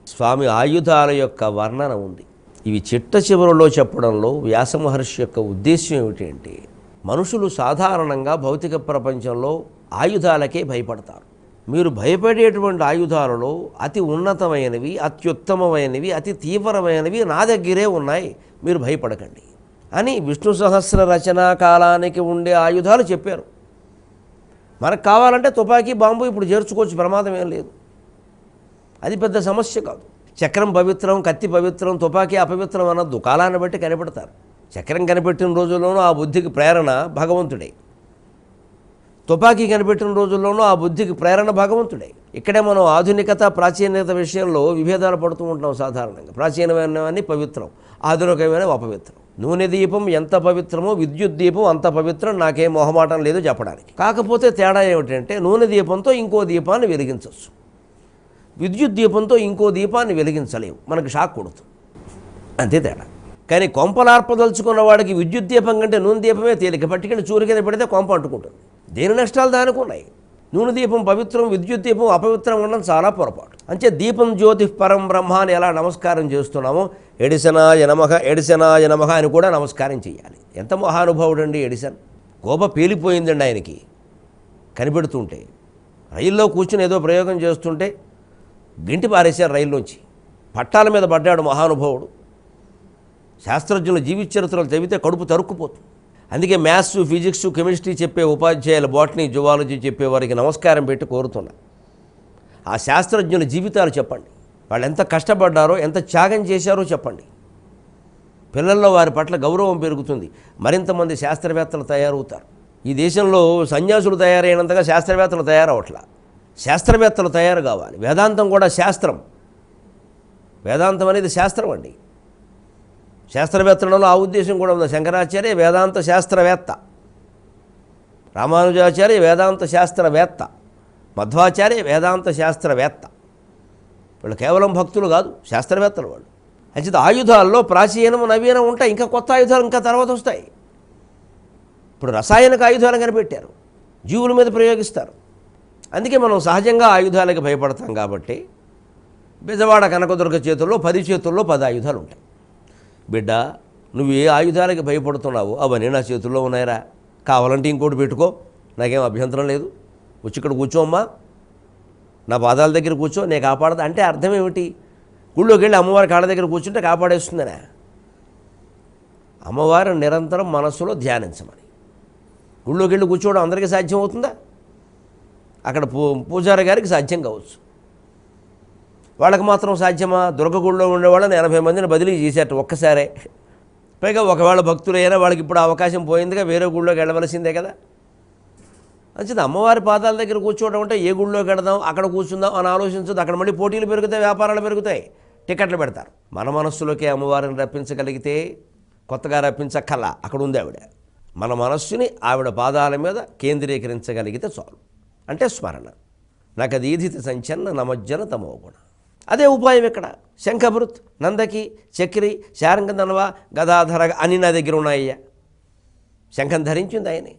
స్వామి ఆయుధాల యొక్క వర్ణన ఉంది. ఇవి చిట్ట చివరిలో చెప్పడంలో వ్యాస మహర్షి యొక్క ఉద్దేశ్యం ఏమిటంటే, మనుషులు సాధారణంగా భౌతిక ప్రపంచంలో ఆయుధాలకే భయపడతారు. మీరు భయపడేటువంటి ఆయుధాలలో అతి ఉన్నతమైనవి, అత్యుత్తమమైనవి, అతి తీవ్రమైనవి నా దగ్గరే ఉన్నాయి, మీరు భయపడకండి అని విష్ణు సహస్ర రచనా కాలానికి ఉండే ఆయుధాలు చెప్పారు. మనకు కావాలంటే తుపాకీ, బాంబు ఇప్పుడు చేర్చుకోవచ్చు, ప్రమాదం ఏం లేదు, అది పెద్ద సమస్య కాదు. చక్రం పవిత్రం, కత్తి పవిత్రం, తుపాకీ అపవిత్రం అన్నది కాలాన్ని బట్టి కనిపెడతారు. చక్రం కనిపెట్టిన రోజుల్లోనూ ఆ బుద్ధికి ప్రేరణ భగవంతుడే, తుపాకీ కనిపెట్టిన రోజుల్లోనూ ఆ బుద్ధికి ప్రేరణ భగవంతుడే. ఇక్కడే మనం ఆధునికత ప్రాచీనత విషయంలో విభేదాలు పడుతూ ఉంటాం. సాధారణంగా ప్రాచీనమైనవన్నీ పవిత్రం, ఆధునికమైనవి అపవిత్రం. నూనె దీపం ఎంత పవిత్రమో విద్యుత్ దీపం అంత పవిత్రం, నాకేం మొహమాటం లేదు చెప్పడానికి. కాకపోతే తేడా ఏమిటంటే, నూనె దీపంతో ఇంకో దీపాన్ని వెలిగించవచ్చు, విద్యుత్ దీపంతో ఇంకో దీపాన్ని వెలిగించలేవు, మనకు షాక్ కొడుతుంది, అంతే తేడా. కానీ కొంపలార్పదలుచుకున్న వాడికి విద్యుత్ దీపం కంటే నూనె దీపమే తేలిక. పట్టుకెళ్ళి చూరు కింద పెడితే కొంప అంటుకుంటుంది. దేని నష్టాలు దానికి ఉన్నాయి. నూనె దీపం పవిత్రం, విద్యుత్ దీపం అపవిత్రం ఉండడం చాలా పొరపాటు. అంటే దీపం జ్యోతి పరం బ్రహ్మ అని ఎలా నమస్కారం చేస్తున్నామో, ఎడిసనాయ నమః, ఎడిసనాయ నమః అని కూడా నమస్కారం చేయాలి. ఎంత మహానుభావుడు అండి ఎడిసన్. కోప పేలిపోయిందండి ఆయనకి కనిపెడుతుంటే. రైల్లో కూర్చుని ఏదో ప్రయోగం చేస్తుంటే గింటి పారేశారు రైల్లోంచి. పట్టాల మీద పడ్డాడు మహానుభావుడు. శాస్త్రజ్ఞుల జీవిత చరిత్రలు చదివితే కడుపు తరుక్కుపోతుంది. అందుకే మ్యాథ్స్, ఫిజిక్స్, కెమిస్ట్రీ చెప్పే ఉపాధ్యాయులు, బాటనీ, జువాలజీ చెప్పేవారికి నమస్కారం పెట్టి కోరుతున్నా. ఆ శాస్త్రజ్ఞుల జీవితాలు చెప్పండి, వాళ్ళు ఎంత కష్టపడ్డారో, ఎంత త్యాగం చేశారో చెప్పండి. పిల్లల్లో వారి పట్ల గౌరవం పెరుగుతుంది, మరింతమంది శాస్త్రవేత్తలు తయారవుతారు. ఈ దేశంలో సన్యాసులు తయారైనంతగా శాస్త్రవేత్తలు తయారవట్లా. శాస్త్రవేత్తలు తయారు కావాలి. వేదాంతం కూడా శాస్త్రం, వేదాంతం అనేది శాస్త్రం అండి. శాస్త్రవేత్తలలో ఆ ఉద్దేశం కూడా ఉంది. శంకరాచార్య వేదాంత శాస్త్రవేత్త, రామానుజాచార్య వేదాంత శాస్త్రవేత్త, మధ్వాచార్య వేదాంత శాస్త్రవేత్త. వీళ్ళు కేవలం భక్తులు కాదు, శాస్త్రవేత్తలు వాళ్ళు. అయితే ఆయుధాల్లో ప్రాచీనం, నవీనం ఉంటాయి, ఇంకా కొత్త ఆయుధాలు ఇంకా తర్వాత వస్తాయి. ఇప్పుడు రసాయనిక ఆయుధాలు కనిపెట్టారు, జీవుల మీద ప్రయోగిస్తారు. అందుకే మనం సహజంగా ఆయుధాలకు భయపడతాం. కాబట్టి బెజవాడ కనకదుర్గ చేతుల్లో 10 చేతుల్లో 10 ఆయుధాలు ఉంటాయి. బిడ్డ, నువ్వు ఏ ఆయుధాలకి భయపడుతున్నావు అవన్నీ నా చేతుల్లో ఉన్నాయిరా, కావాలంటే ఇంకోటి పెట్టుకో, నాకేం అభ్యంతరం లేదు, వచ్చి ఇక్కడ కూర్చోమ్మా, నా పాదాల దగ్గర కూర్చో, నేను కాపాడదా అంటే అర్థం ఏమిటి? గుళ్ళోకి వెళ్ళి అమ్మవారి కాళ్ళ దగ్గర కూర్చుంటే కాపాడేస్తుందనే. అమ్మవారిని నిరంతరం మనస్సులో ధ్యానించమని. గుళ్ళోకి వెళ్ళి కూర్చోవడం అందరికీ సాధ్యం అవుతుందా? అక్కడ పూజారి గారికి సాధ్యం కావచ్చు, వాళ్ళకి మాత్రం సాధ్యమా? దుర్గగుడిలో ఉండేవాళ్ళని 80 మందిని బదిలీ చేసేట ఒక్కసారే. పైగా ఒకవేళ భక్తులైనా వాళ్ళకి ఇప్పుడు అవకాశం పోయిందిగా, వేరే గుళ్ళోకి వెళ్ళవలసిందే కదా. అంచేది అమ్మవారి పాదాల దగ్గర కూర్చోవడం అంటే ఏ గుళ్ళోకి వెళదాం, అక్కడ కూర్చుందాం అని ఆలోచించదు. అక్కడ మళ్ళీ పోటీలు పెరుగుతాయి, వ్యాపారాలు పెరుగుతాయి, టికెట్లు పెడతారు. మన మనస్సులోకి అమ్మవారిని రప్పించగలిగితే, కొత్తగా రప్పించక్కల్లా, అక్కడ ఉంది ఆవిడ. మన మనస్సుని ఆవిడ పాదాల మీద కేంద్రీకరించగలిగితే చాలు. అంటే స్మరణ. నాకు అది ఈధిత సంచన్న నమజ్జన తమోగుణ. అదే ఉపాయం ఇక్కడ. శంఖభృత్, నందకి, చక్రి, శారంగధన్వ, గదాధర అని నా దగ్గర ఉన్నాయ్యా. శంఖం ధరించింది ఆయనే.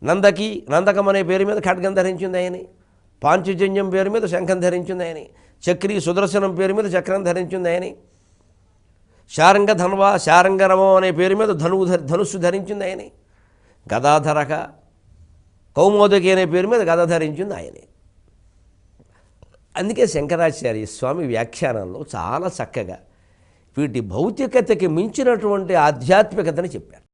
నందకి, నందకం అనే పేరు మీద ఖడ్గం ధరించింది ఆయనే. పాంచజన్యం పేరు మీద శంఖం ధరించింది ఆయనే. చక్రి, సుదర్శనం పేరు మీద చక్రం ధరించింది ఆయనే. శారంగధన్వ, శారంగరవం అనే పేరు మీద ధనుస్సు ధరించింది ఆయనే. గదాధరక, కౌమోదకి అనే పేరు మీద గద ధరించింది ఆయనే. అందుకే శంకరాచార్య స్వామి వ్యాఖ్యానంలో చాలా చక్కగా వీటి భౌతికతకి మించినటువంటి ఆధ్యాత్మికతని చెప్పారు.